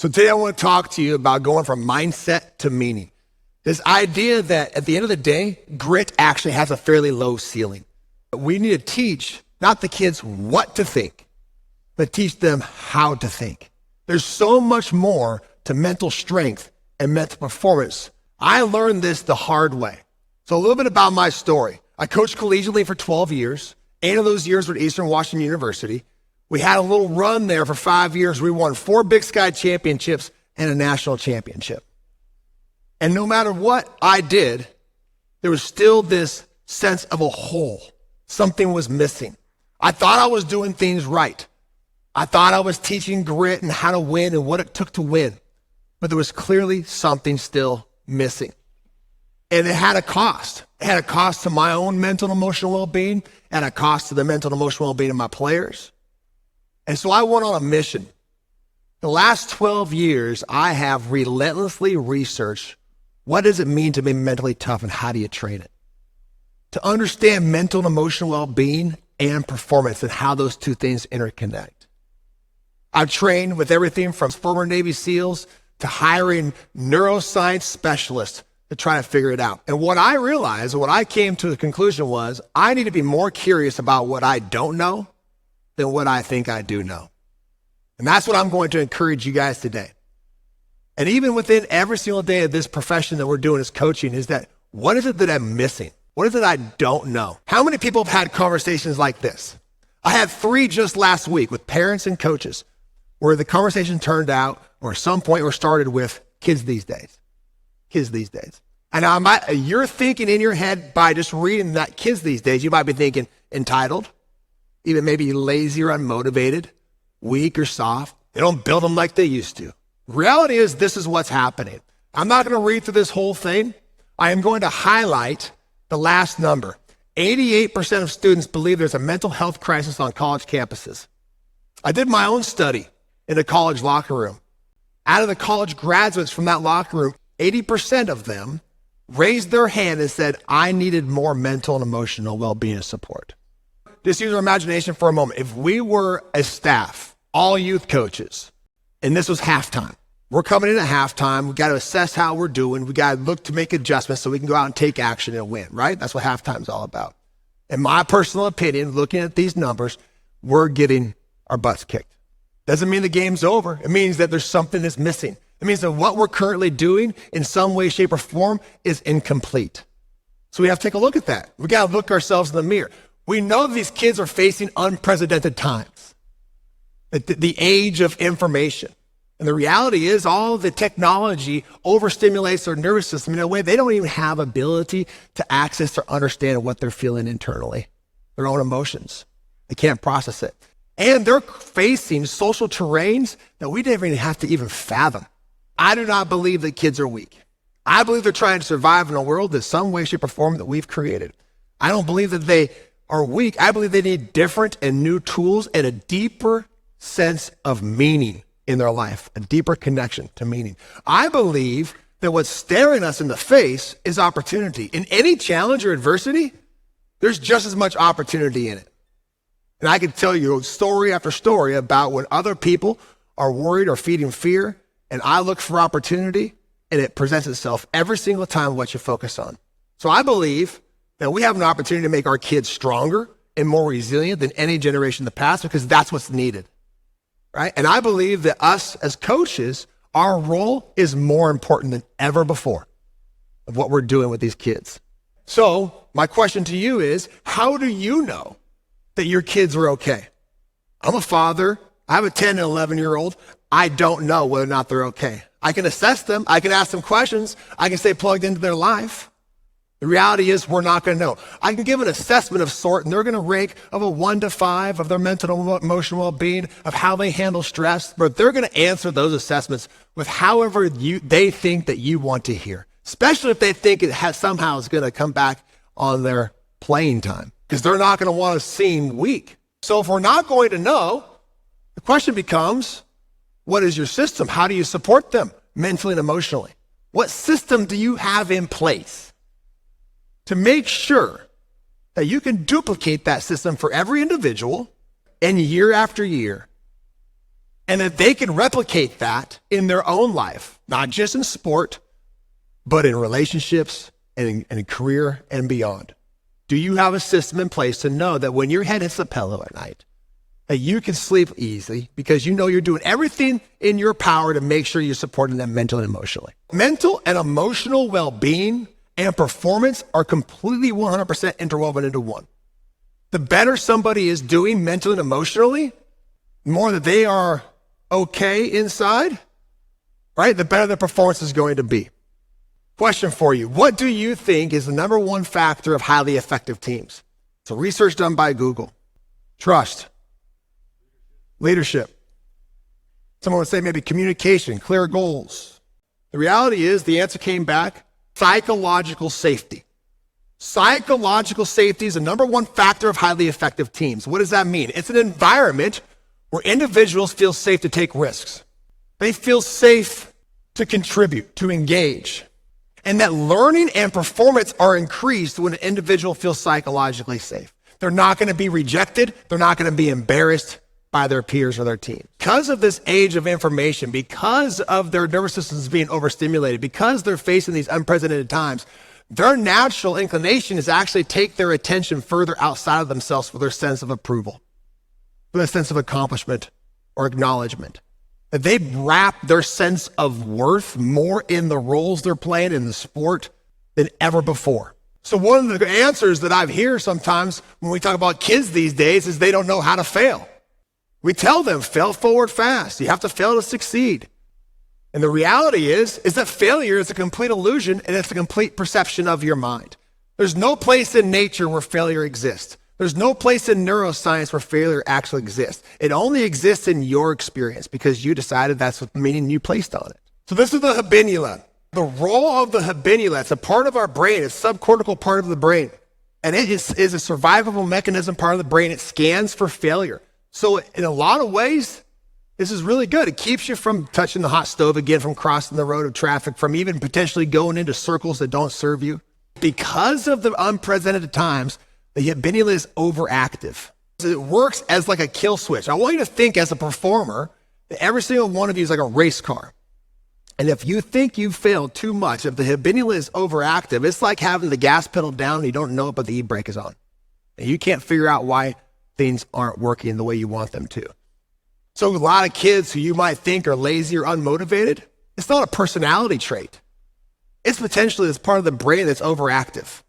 So today I want to talk to you about going from mindset to meaning. This idea that at the end of the day, grit actually has a fairly low ceiling. We need to teach not the kids what to think, but teach them how to think. There's so much more to mental strength and mental performance. I learned this the hard way. So a little bit about my story. I coached collegiately for 12 years. 8 of those years were at Eastern Washington University. We had a little run there for 5 years. We won 4 Big Sky championships and a national championship. And no matter what I did, there was still this sense of a hole. Something was missing. I thought I was doing things right. I thought I was teaching grit and how to win and what it took to win. But there was clearly something still missing. And it had a cost. It had a cost to my own mental and emotional well-being and a cost to the mental and emotional well-being of my players. And so I went on a mission. The last 12 years, I have relentlessly researched what does it mean to be mentally tough and how do you train it? To understand mental and emotional well-being and performance and how those two things interconnect. I've trained with everything from former Navy SEALs to hiring neuroscience specialists to try to figure it out. And what I realized, what I came to the conclusion was, I need to be more curious about what I don't know than what I think I do know. And that's what I'm going to encourage you guys today. And even within every single day of this profession that we're doing as coaching is that, what is it that I'm missing? What is it I don't know? How many people have had conversations like this? I had 3 just last week with parents and coaches where the conversation turned out, or at some point, or started with kids these days. Kids these days. And you're thinking in your head by just reading that kids these days, you might be thinking entitled, even maybe lazy or unmotivated, weak or soft. They don't build them like they used to. Reality is this is what's happening. I'm not going to read through this whole thing. I am going to highlight the last number. 88% of students believe there's a mental health crisis on college campuses. I did my own study in a college locker room. Out of the college graduates from that locker room, 80% of them raised their hand and said, I needed more mental and emotional well-being and support. Just use our imagination for a moment. If we were a staff, all youth coaches, and this was halftime, we're coming in at halftime, we got to assess how we're doing, we got to look to make adjustments so we can go out and take action and win, right? That's what halftime's all about. In my personal opinion, looking at these numbers, we're getting our butts kicked. Doesn't mean the game's over. It means that there's something that's missing. It means that what we're currently doing in some way, shape, or form is incomplete. So we have to take a look at that. We got to look ourselves in the mirror. We know these kids are facing unprecedented times. The age of information. And the reality is all the technology overstimulates their nervous system in a way they don't even have ability to access or understand what they're feeling internally, their own emotions. They can't process it. And they're facing social terrains that we didn't even have to even fathom. I do not believe that kids are weak. I believe they're trying to survive in a world in some way, shape, or form that we've created. I don't believe that they are weak. I believe they need different and new tools and a deeper sense of meaning in their life, a deeper connection to meaning. I believe that what's staring us in the face is opportunity. In any challenge or adversity, there's just as much opportunity in it. And I can tell you story after story about when other people are worried or feeding fear, and I look for opportunity, and it presents itself every single time what you focus on. So I believe that we have an opportunity to make our kids stronger and more resilient than any generation in the past because that's what's needed, right? And I believe that us as coaches, our role is more important than ever before of what we're doing with these kids. So my question to you is, how do you know that your kids are okay? I'm a father. I have a 10 and 11-year-old. I don't know whether or not they're okay. I can assess them. I can ask them questions. I can stay plugged into their life. The reality is we're not going to know. I can give an assessment of sort, and they're going to rank of a 1 to 5 of their mental and emotional well-being, of how they handle stress, but they're going to answer those assessments with however they think that you want to hear, especially if they think it somehow is going to come back on their playing time, because they're not going to want to seem weak. So if we're not going to know, the question becomes, what is your system? How do you support them mentally and emotionally? What system do you have in place to make sure that you can duplicate that system for every individual and year after year and that they can replicate that in their own life, not just in sport, but in relationships and in career and beyond. Do you have a system in place to know that when your head hits the pillow at night, that you can sleep easily because you know you're doing everything in your power to make sure you're supporting them mentally and emotionally? Mental and emotional well-being and performance are completely 100% interwoven into one. The better somebody is doing mentally and emotionally, the more that they are okay inside, right? The better the performance is going to be. Question for you. What do you think is the number one factor of highly effective teams? So research done by Google. Trust. Leadership. Someone would say maybe communication, clear goals. The reality is the answer came back, psychological safety. Psychological safety is the number one factor of highly effective teams. What does that mean? It's an environment where individuals feel safe to take risks. They feel safe to contribute, to engage. And that learning and performance are increased when an individual feels psychologically safe. They're not going to be rejected. They're not going to be embarrassed by their peers or their team. Because of this age of information, because of their nervous systems being overstimulated, because they're facing these unprecedented times, their natural inclination is actually take their attention further outside of themselves for their sense of approval, for their sense of accomplishment or acknowledgement. That they wrap their sense of worth more in the roles they're playing in the sport than ever before. So one of the answers that I hear sometimes when we talk about kids these days is they don't know how to fail. We tell them, fail forward fast. You have to fail to succeed. And the reality is that failure is a complete illusion and it's a complete perception of your mind. There's no place in nature where failure exists. There's no place in neuroscience where failure actually exists. It only exists in your experience because you decided that's what meaning you placed on it. So this is the habinula. The role of the habinula, it's a part of our brain, it's a subcortical part of the brain. And it is a survivable mechanism part of the brain. It scans for failure. So in a lot of ways, this is really good. It keeps you from touching the hot stove again, from crossing the road of traffic, from even potentially going into circles that don't serve you. Because of the unprecedented times, the habinula is overactive. It works as like a kill switch. I want you to think as a performer that every single one of you is like a race car. And if you think you've failed too much, if the habinula is overactive, it's like having the gas pedal down and you don't know it, but the e-brake is on. And you can't figure out why things aren't working the way you want them to. So a lot of kids who you might think are lazy or unmotivated, it's not a personality trait. It's potentially this part of the brain that's overactive.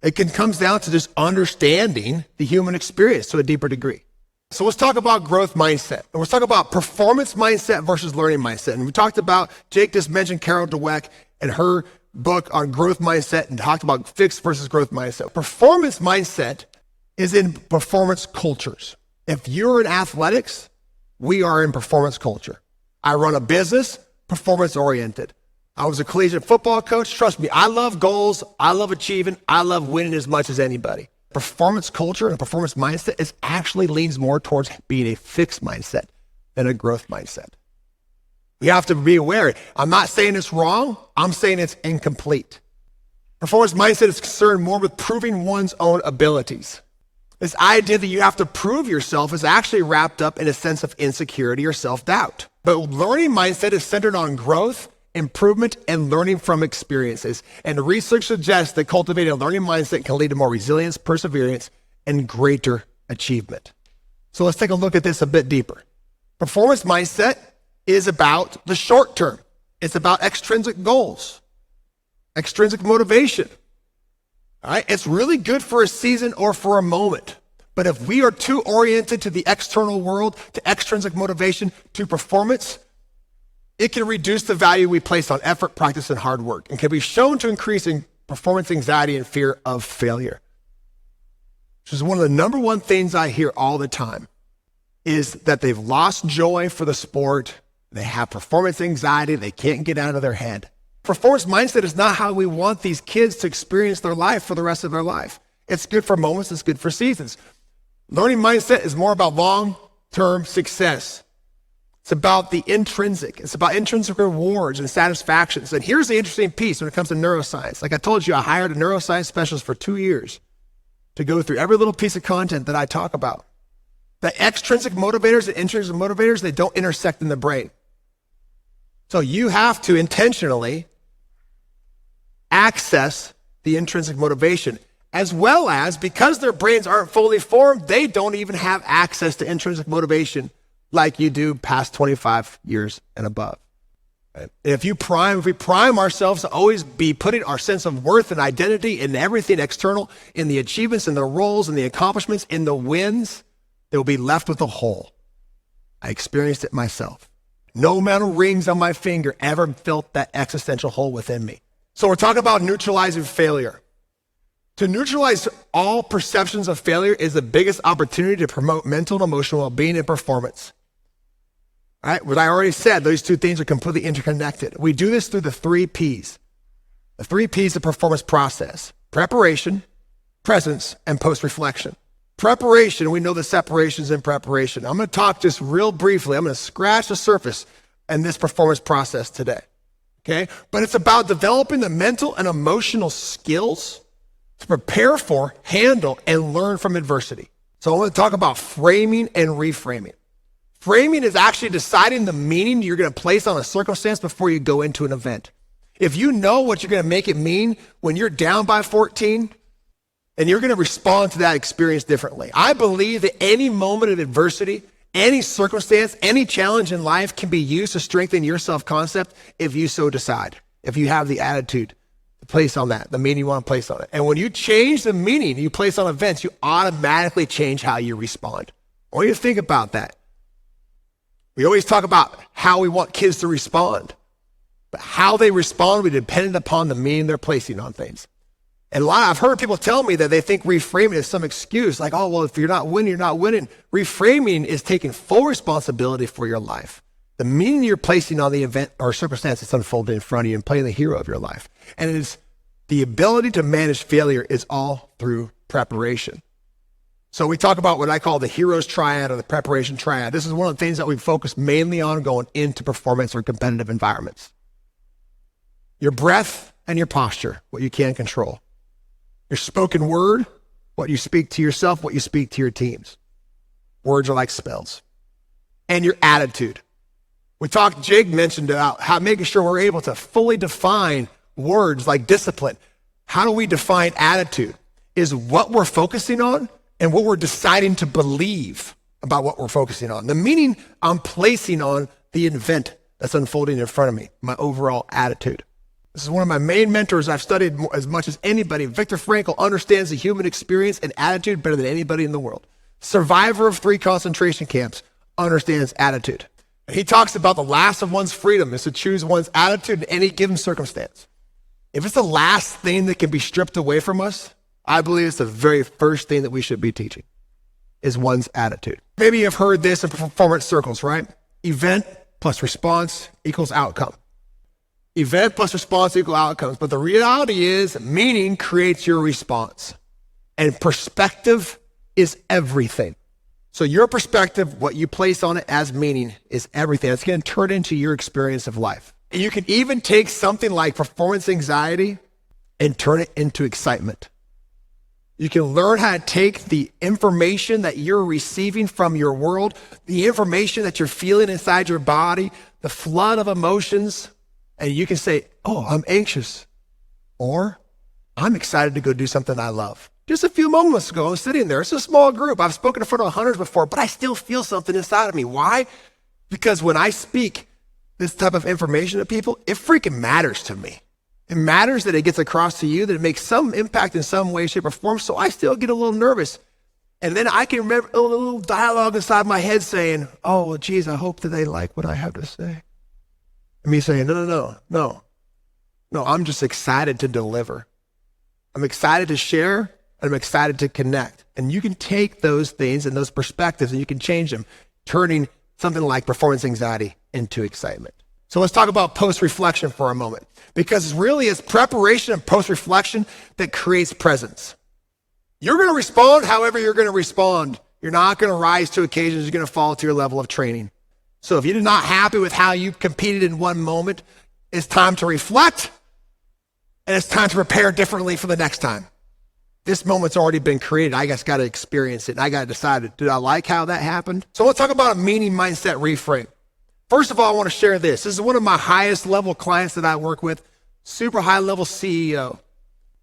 It comes down to just understanding the human experience to a deeper degree. So let's talk about growth mindset. And let's talk about performance mindset versus learning mindset. And we talked about, Jake just mentioned Carol Dweck and her book on growth mindset and talked about fixed versus growth mindset. Performance mindset is in performance cultures. If you're in athletics, we are in performance culture. I run a business, performance oriented. I was a collegiate football coach. Trust me, I love goals. I love achieving. I love winning as much as anybody. Performance culture and performance mindset actually leans more towards being a fixed mindset than a growth mindset. We have to be aware. I'm not saying it's wrong. I'm saying it's incomplete. Performance mindset is concerned more with proving one's own abilities. This idea that you have to prove yourself is actually wrapped up in a sense of insecurity or self-doubt. But learning mindset is centered on growth, improvement, and learning from experiences. And research suggests that cultivating a learning mindset can lead to more resilience, perseverance, and greater achievement. So let's take a look at this a bit deeper. Performance mindset is about the short term. It's about extrinsic goals, extrinsic motivation. All right, it's really good for a season or for a moment. But if we are too oriented to the external world, to extrinsic motivation, to performance, it can reduce the value we place on effort, practice, and hard work, and can be shown to increase in performance anxiety and fear of failure. Which is one of the number one things I hear all the time, is that they've lost joy for the sport, they have performance anxiety, they can't get out of their head. Performance mindset is not how we want these kids to experience their life for the rest of their life. It's good for moments, it's good for seasons. Learning mindset is more about long-term success. It's about the intrinsic. It's about intrinsic rewards and satisfactions. And here's the interesting piece when it comes to neuroscience. Like I told you, I hired a neuroscience specialist for 2 years to go through every little piece of content that I talk about. The extrinsic motivators and intrinsic motivators, they don't intersect in the brain. So you have to intentionally access the intrinsic motivation, as well as, because their brains aren't fully formed, they don't even have access to intrinsic motivation like you do past 25 years and above. Right? If we prime ourselves to always be putting our sense of worth and identity in everything external, in the achievements, in the roles, in the accomplishments, in the wins, they will be left with a hole. I experienced it myself. No amount of rings on my finger ever filled that existential hole within me. So we're talking about neutralizing failure. To neutralize all perceptions of failure is the biggest opportunity to promote mental and emotional well-being and performance. All right, what I already said, those two things are completely interconnected. We do this through the 3 Ps. The 3 Ps of performance process: preparation, presence, and post-reflection. Preparation, we know the separations in preparation. I'm going to talk just real briefly. I'm going to scratch the surface in this performance process today. Okay? But it's about developing the mental and emotional skills to prepare for, handle, and learn from adversity. So I want to talk about framing and reframing. Framing is actually deciding the meaning you're going to place on a circumstance before you go into an event. If you know what you're going to make it mean when you're down by 14, and you're going to respond to that experience differently. I believe that any moment of adversity, any circumstance, any challenge in life can be used to strengthen your self-concept if you so decide, if you have the attitude to place on that, the meaning you want to place on it. And when you change the meaning you place on events, you automatically change how you respond. I want you to think about that. We always talk about how we want kids to respond, but how they respond will be dependent upon the meaning they're placing on things. And I've heard people tell me that they think reframing is some excuse, like, oh, well, if you're not winning, you're not winning. Reframing is taking full responsibility for your life. The meaning you're placing on the event or circumstance that's unfolded in front of you and playing the hero of your life. And it is the ability to manage failure is all through preparation. So we talk about what I call the hero's triad or the preparation triad. This is one of the things that we focus mainly on going into performance or competitive environments. Your breath and your posture, what you can control. Your spoken word, what you speak to yourself, what you speak to your teams. Words are like spells. And your attitude. Jake mentioned about how making sure we're able to fully define words like discipline. How do we define attitude? Is what we're focusing on and what we're deciding to believe about what we're focusing on. The meaning I'm placing on the event that's unfolding in front of me, my overall attitude. This is one of my main mentors I've studied as much as anybody. Viktor Frankl understands the human experience and attitude better than anybody in the world. Survivor of 3 concentration camps, understands attitude. And he talks about the last of one's freedom is to choose one's attitude in any given circumstance. If it's the last thing that can be stripped away from us, I believe it's the very first thing that we should be teaching is one's attitude. Maybe you've heard this in performance circles, right? Event plus response equals outcome. Event plus response equal outcomes. But the reality is meaning creates your response. And perspective is everything. So your perspective, what you place on it as meaning is everything. It's going to turn into your experience of life. And you can even take something like performance anxiety and turn it into excitement. You can learn how to take the information that you're receiving from your world, the information that you're feeling inside your body, the flood of emotions, and you can say, oh, I'm anxious, or I'm excited to go do something I love. Just a few moments ago, I was sitting there. It's a small group. I've spoken in front of hundreds before, but I still feel something inside of me. Why? Because when I speak this type of information to people, it freaking matters to me. It matters that it gets across to you, that it makes some impact in some way, shape, or form, so I still get a little nervous. And then I can remember a little dialogue inside my head saying, oh, well, geez, I hope that they like what I have to say. And me saying, no, I'm just excited to deliver. I'm excited to share, and I'm excited to connect. And you can take those things and those perspectives and you can change them, turning something like performance anxiety into excitement. So let's talk about post-reflection for a moment, because really it's preparation and post-reflection that creates presence. You're going to respond however you're going to respond. You're not going to rise to occasions. You're going to fall to your level of training. So if you're not happy with how you competed in one moment, it's time to reflect and it's time to prepare differently for the next time. This moment's already been created. I just got to experience it. And I got to decide, did I like how that happened? So I want to talk about a meaning mindset reframe. First of all, I want to share this. This is one of my highest level clients that I work with, super high level CEO.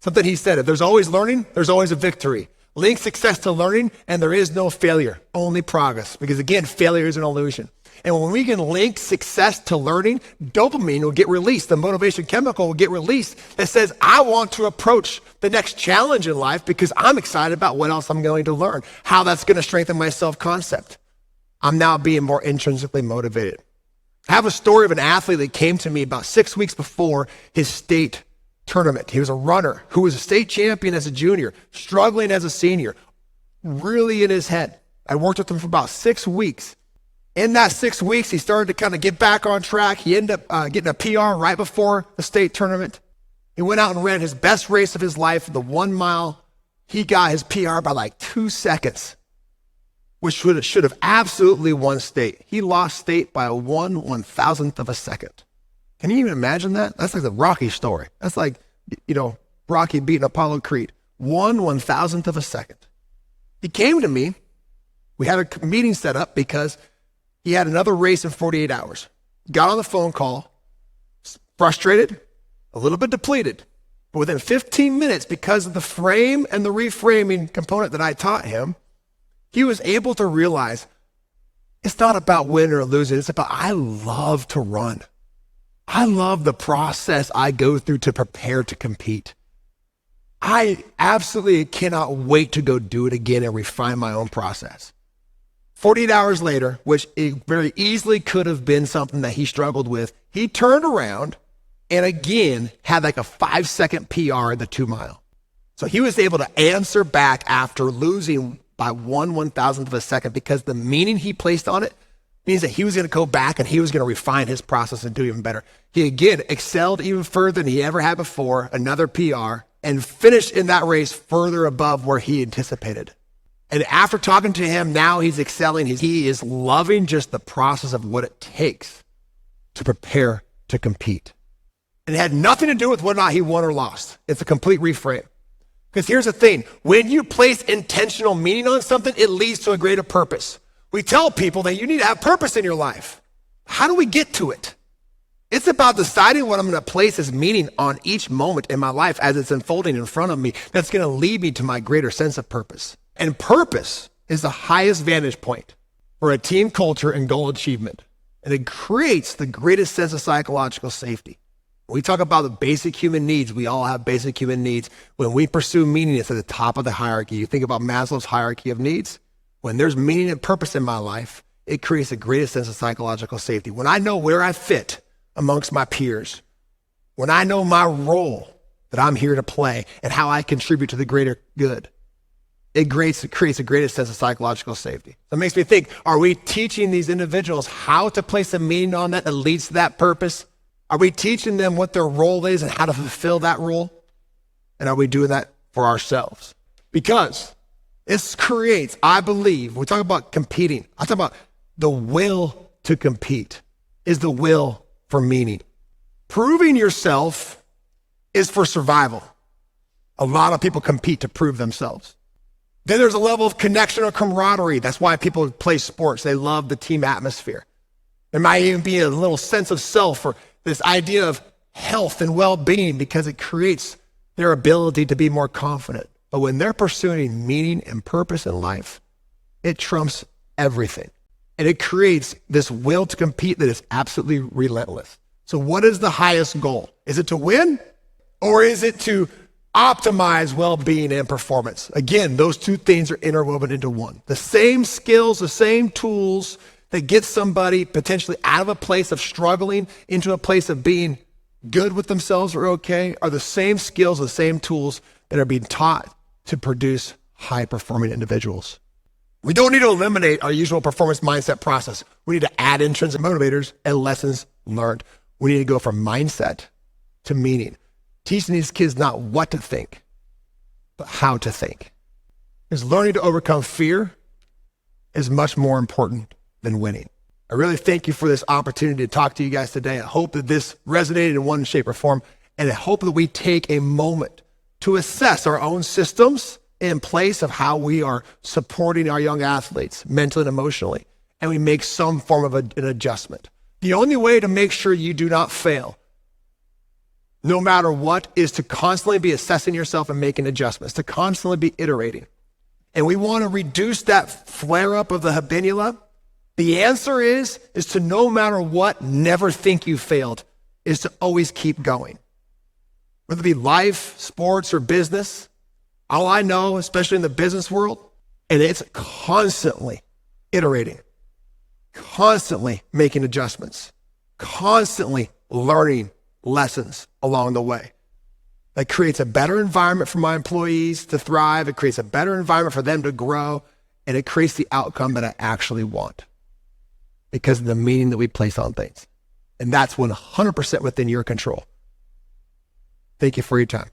Something he said, if there's always learning, there's always a victory. Link success to learning, and there is no failure, only progress. Because again, failure is an illusion. And when we can link success to learning, dopamine will get released. The motivation chemical will get released that says, I want to approach the next challenge in life because I'm excited about what else I'm going to learn, how that's going to strengthen my self-concept. I'm now being more intrinsically motivated. I have a story of an athlete that came to me about 6 weeks before his state tournament. He was a runner who was a state champion as a junior, struggling as a senior, really in his head. I worked with him for about 6 weeks. In that 6 weeks, he started to kind of get back on track. He ended up getting a PR right before the state tournament. He went out and ran his best race of his life, the 1 mile. He got his PR by like 2 seconds, which should have absolutely won state. He lost state by a 1/1000th of a second. Can you even imagine that? That's like the Rocky story. That's like, Rocky beating Apollo Creed. 1/1000th of a second. He came to me. We had a meeting set up because he had another race in 48 hours. Got on the phone call, frustrated, a little bit depleted. But within 15 minutes, because of the frame and the reframing component that I taught him, he was able to realize it's not about winning or losing. It's about, I love to run. I love the process I go through to prepare to compete. I absolutely cannot wait to go do it again and refine my own process. 48 hours later, which it very easily could have been something that he struggled with, he turned around and again had like a 5-second PR in the 2 mile. So he was able to answer back after losing by 1/1000th of a second because the meaning he placed on it means that he was going to go back and he was going to refine his process and do even better. He again excelled even further than he ever had before, another PR, and finished in that race further above where he anticipated. And after talking to him, now he's excelling. He is loving just the process of what it takes to prepare to compete. And it had nothing to do with whether or not he won or lost. It's a complete reframe. Because here's the thing, when you place intentional meaning on something, it leads to a greater purpose. We tell people that you need to have purpose in your life. How do we get to it? It's about deciding what I'm going to place as meaning on each moment in my life as it's unfolding in front of me that's going to lead me to my greater sense of purpose. And purpose is the highest vantage point for a team culture and goal achievement. And it creates the greatest sense of psychological safety. When we talk about the basic human needs, we all have basic human needs. When we pursue meaning, it's at the top of the hierarchy. You think about Maslow's hierarchy of needs. When there's meaning and purpose in my life, it creates the greatest sense of psychological safety. When I know where I fit amongst my peers, when I know my role that I'm here to play and how I contribute to the greater good, it creates the greatest sense of psychological safety. So it makes me think, are we teaching these individuals how to place a meaning on that leads to that purpose? Are we teaching them what their role is and how to fulfill that role? And are we doing that for ourselves? Because this creates, I believe, we talk about competing. I talk about the will to compete is the will for meaning. Proving yourself is for survival. A lot of people compete to prove themselves. Then there's a level of connection or camaraderie. That's why people play sports. They love the team atmosphere. There might even be a little sense of self or this idea of health and well-being because it creates their ability to be more confident. But when they're pursuing meaning and purpose in life, it trumps everything. And it creates this will to compete that is absolutely relentless. So what is the highest goal? Is it to win or is it to optimize well-being and performance? Again, those two things are interwoven into one. The same skills, the same tools that get somebody potentially out of a place of struggling into a place of being good with themselves or okay are the same skills, the same tools that are being taught to produce high-performing individuals. We don't need to eliminate our usual performance mindset process. We need to add intrinsic motivators and lessons learned. We need to go from mindset to meaning. Teaching these kids not what to think, but how to think. Because learning to overcome fear is much more important than winning. I really thank you for this opportunity to talk to you guys today. I hope that this resonated in one shape or form, and I hope that we take a moment to assess our own systems in place of how we are supporting our young athletes mentally and emotionally, and we make some form of an adjustment. The only way to make sure you do not fail, no matter what, is to constantly be assessing yourself and making adjustments, to constantly be iterating. And we want to reduce that flare-up of the habinula. The answer is to no matter what, never think you failed, is to always keep going. Whether it be life, sports, or business, all I know, especially in the business world, and it's constantly iterating, constantly making adjustments, constantly learning lessons along the way. That creates a better environment for my employees to thrive. It creates a better environment for them to grow, and it creates the outcome that I actually want because of the meaning that we place on things. And that's 100% within your control. Thank you for your time.